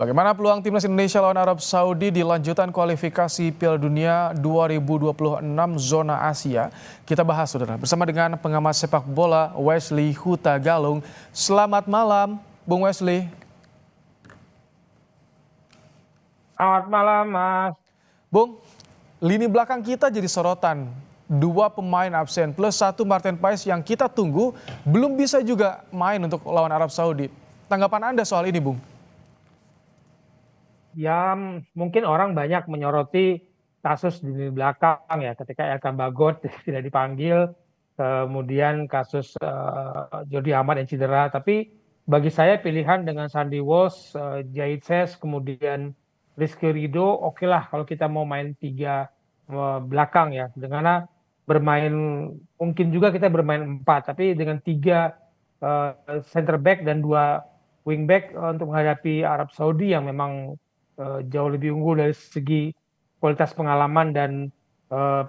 Bagaimana peluang timnas Indonesia lawan Arab Saudi di lanjutan kualifikasi Piala Dunia 2026 zona Asia? Kita bahas saudara bersama dengan pengamat sepak bola Wesley Huta Galung. Selamat malam, Bung Wesley. Selamat malam, Mas. Bung, lini belakang kita jadi sorotan. Dua pemain absen plus satu Martin Paes yang kita tunggu belum bisa juga main untuk lawan Arab Saudi. Tanggapan Anda soal ini, Bung? Ya, mungkin orang banyak menyoroti kasus di belakang ya, ketika Elkan Bagot tidak dipanggil, kemudian kasus Jordi Amat yang cedera. Tapi bagi saya pilihan dengan Sandy Walsh, Jahit Ses, kemudian Rizky Ridho, oke lah kalau kita mau main tiga belakang ya. Dengan bermain, mungkin juga kita bermain empat, tapi dengan tiga center back dan dua wing back untuk menghadapi Arab Saudi yang memang jauh lebih unggul dari segi kualitas pengalaman dan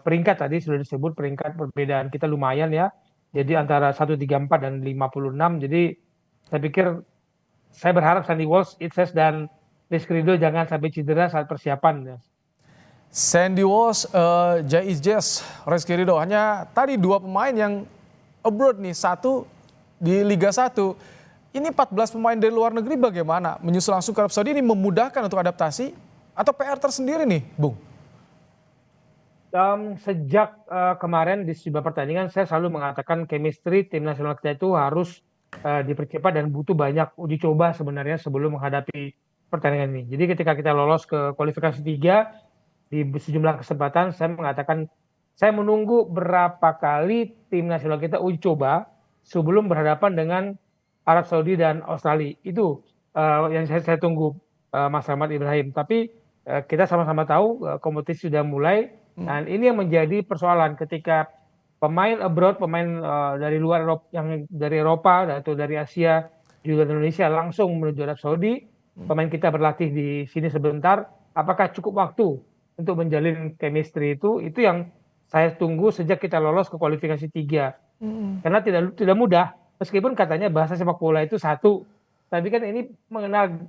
peringkat. Tadi sudah disebut peringkat perbedaan kita lumayan ya. Jadi antara 134 dan 56. Jadi saya pikir saya berharap Sandy Walsh, Itses dan Rizky Ridho jangan sampai cedera saat persiapan. Sandy Walsh, Jahit Ses, Rizky Ridho, hanya tadi dua pemain yang abroad nih, satu di Liga 1. Ini 14 pemain dari luar negeri bagaimana? Menyusul langsung ke Arab Saudi ini memudahkan untuk adaptasi atau PR tersendiri nih, Bung? Sejak kemarin di sejumlah pertandingan saya selalu mengatakan chemistry tim nasional kita itu harus dipercepat dan butuh banyak uji coba sebenarnya sebelum menghadapi pertandingan ini. Jadi ketika kita lolos ke kualifikasi 3 di sejumlah kesempatan saya mengatakan saya menunggu berapa kali tim nasional kita uji coba sebelum berhadapan dengan Arab Saudi dan Australia. Itu yang saya tunggu, Mas Ahmad Ibrahim. Tapi kita sama-sama tahu kompetisi sudah mulai. Dan ini yang menjadi persoalan ketika pemain abroad, pemain dari luar Eropa, yang dari Eropa atau dari Asia juga di Indonesia langsung menuju Arab Saudi. Pemain kita berlatih di sini sebentar. Apakah cukup waktu untuk menjalin chemistry itu? Itu yang saya tunggu sejak kita lolos ke kualifikasi 3. Karena tidak mudah. Meskipun katanya bahasa sepak bola itu satu, tapi kan ini mengenal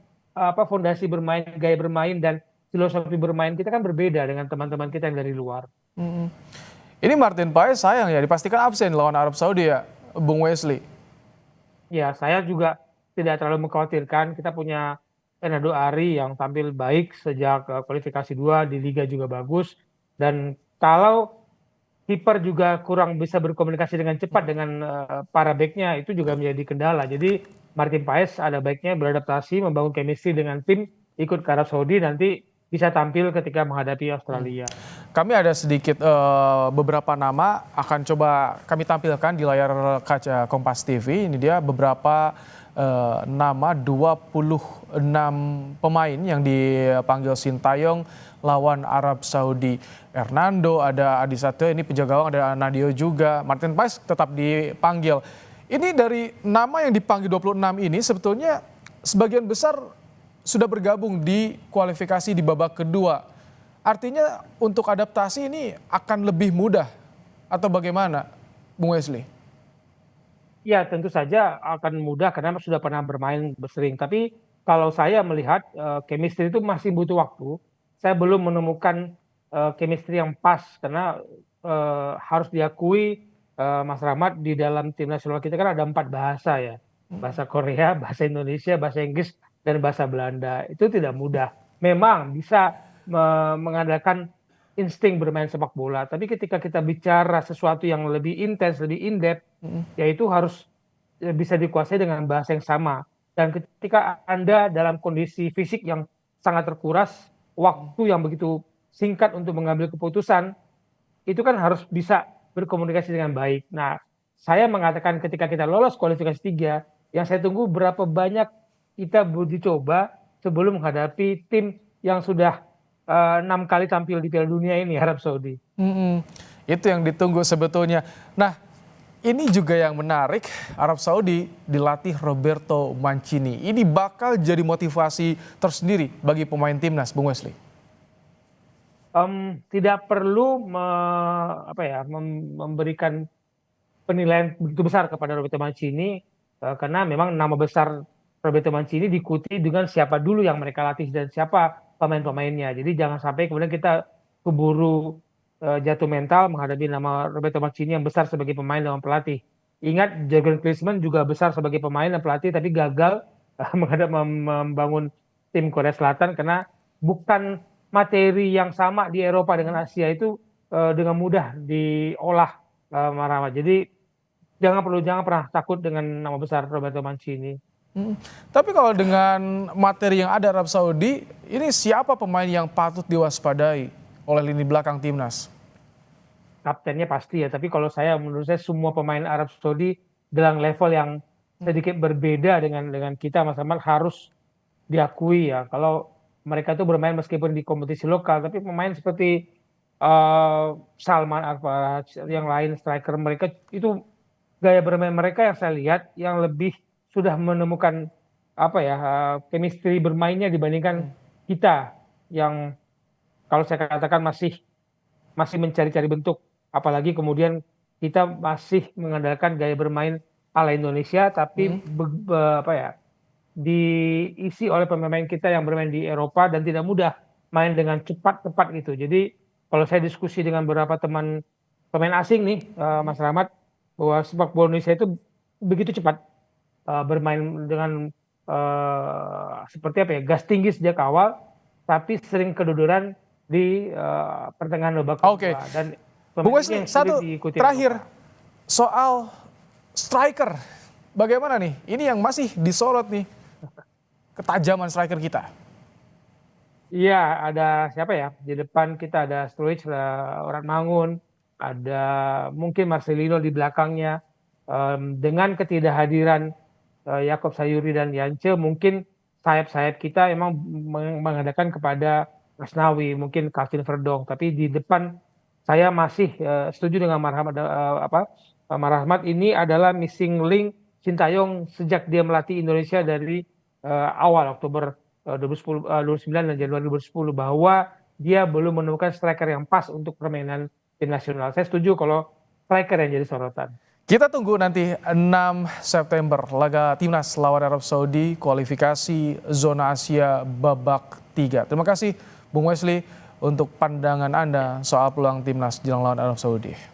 fondasi bermain, gaya bermain dan filosofi bermain kita kan berbeda dengan teman-teman kita yang dari luar. Ini Martin Paes sayang ya dipastikan absen lawan Arab Saudi ya, Bung Wesley. Ya, saya juga tidak terlalu mengkhawatirkan. Kita punya Fernando Ari yang tampil baik sejak kualifikasi 2 di Liga juga bagus. Dan kalau kiper juga kurang bisa berkomunikasi dengan cepat dengan para backnya, itu juga menjadi kendala. Jadi Martin Paes ada baiknya beradaptasi, membangun chemistry dengan tim, ikut ke Arab Saudi, nanti bisa tampil ketika menghadapi Australia. Kami ada sedikit beberapa nama akan coba kami tampilkan di layar kaca Kompas TV. Ini dia beberapa nama 26 pemain yang dipanggil Sintayong lawan Arab Saudi. Hernando, ada Adi Satrio, ini penjaga gawang, ada Nadio juga. Martin Paes tetap dipanggil. Ini dari nama yang dipanggil 26 ini sebetulnya sebagian besar sudah bergabung di kualifikasi di babak kedua. Artinya untuk adaptasi ini akan lebih mudah atau bagaimana, Bung Wesley? Ya, tentu saja akan mudah karena sudah pernah bermain sering. Tapi kalau saya melihat chemistry itu masih butuh waktu. Saya belum menemukan chemistry yang pas karena harus diakui Mas Rahmat, di dalam tim nasional kita kan ada 4 bahasa ya. Bahasa Korea, bahasa Indonesia, bahasa Inggris, dan bahasa Belanda. Itu tidak mudah. Memang bisa mengandalkan insting bermain sepak bola. Tapi ketika kita bicara sesuatu yang lebih intens, lebih in-depth, yaitu harus bisa dikuasai dengan bahasa yang sama. Dan ketika Anda dalam kondisi fisik yang sangat terkuras, waktu yang begitu singkat untuk mengambil keputusan, itu kan harus bisa berkomunikasi dengan baik. Nah, saya mengatakan ketika kita lolos kualifikasi 3, yang saya tunggu berapa banyak kita uji coba sebelum menghadapi tim yang sudah 6 kali tampil di Piala Dunia ini, Arab Saudi. Itu yang ditunggu sebetulnya. Nah, ini juga yang menarik, Arab Saudi dilatih Roberto Mancini. Ini bakal jadi motivasi tersendiri bagi pemain timnas, Bung Wesley. Tidak perlu memberikan penilaian begitu besar kepada Roberto Mancini karena memang nama besar Roberto Mancini diikuti dengan siapa dulu yang mereka latih dan siapa pemain-pemainnya. Jadi jangan sampai kemudian kita keburu jatuh mental menghadapi nama Roberto Mancini yang besar sebagai pemain dan pelatih. Ingat Jurgen Klinsmann juga besar sebagai pemain dan pelatih tapi gagal membangun tim Korea Selatan karena bukan materi yang sama di Eropa dengan Asia itu dengan mudah diolah Marama. Jadi jangan pernah takut dengan nama besar Roberto Mancini. Mm. Tapi kalau dengan materi yang ada Arab Saudi, ini siapa pemain yang patut diwaspadai oleh lini belakang timnas? Kaptennya pasti ya, tapi kalau menurut saya semua pemain Arab Saudi dalam level yang sedikit berbeda dengan kita, Mas Ahmad, harus diakui ya. Kalau mereka itu bermain meskipun di kompetisi lokal, tapi pemain seperti Salman Al-Faraj, yang lain striker mereka itu gaya bermain mereka yang saya lihat yang lebih sudah menemukan apa ya chemistry bermainnya dibandingkan kita yang kalau saya katakan masih mencari-cari bentuk. Apalagi kemudian kita masih mengandalkan gaya bermain ala Indonesia, tapi apa ya diisi oleh pemain kita yang bermain di Eropa dan tidak mudah main dengan cepat gitu. Jadi kalau saya diskusi dengan beberapa teman pemain asing nih, Mas Rahmat, bahwa sepak bola Indonesia itu begitu cepat bermain dengan seperti apa ya gas tinggi sejak awal, tapi sering kedodoran di pertengahan babak Oke, kedua dan Bung pemain ini Wesley, yang sulit satu diikuti terakhir Eropa. soal striker. Bagaimana nih? Ini yang masih disorot nih, ketajaman striker kita. Iya, ada siapa ya? Di depan kita ada Sturridge, Orang Mangun, ada mungkin Marcelino di belakangnya. Dengan ketidakhadiran Yakob Sayuri dan Yance, mungkin sayap-sayap kita emang mengadakan kepada Asnawi, mungkin Calvin Verdong. Tapi di depan saya masih setuju dengan Marahmat ini adalah missing link Sintayong sejak dia melatih Indonesia dari awal Oktober 2009 dan Januari 2010 bahwa dia belum menemukan striker yang pas untuk permainan tim nasional. Saya setuju kalau striker yang jadi sorotan. Kita tunggu nanti 6 September laga timnas lawan Arab Saudi kualifikasi zona Asia babak 3. Terima kasih Bung Wesley untuk pandangan Anda soal peluang timnas jelang lawan Arab Saudi.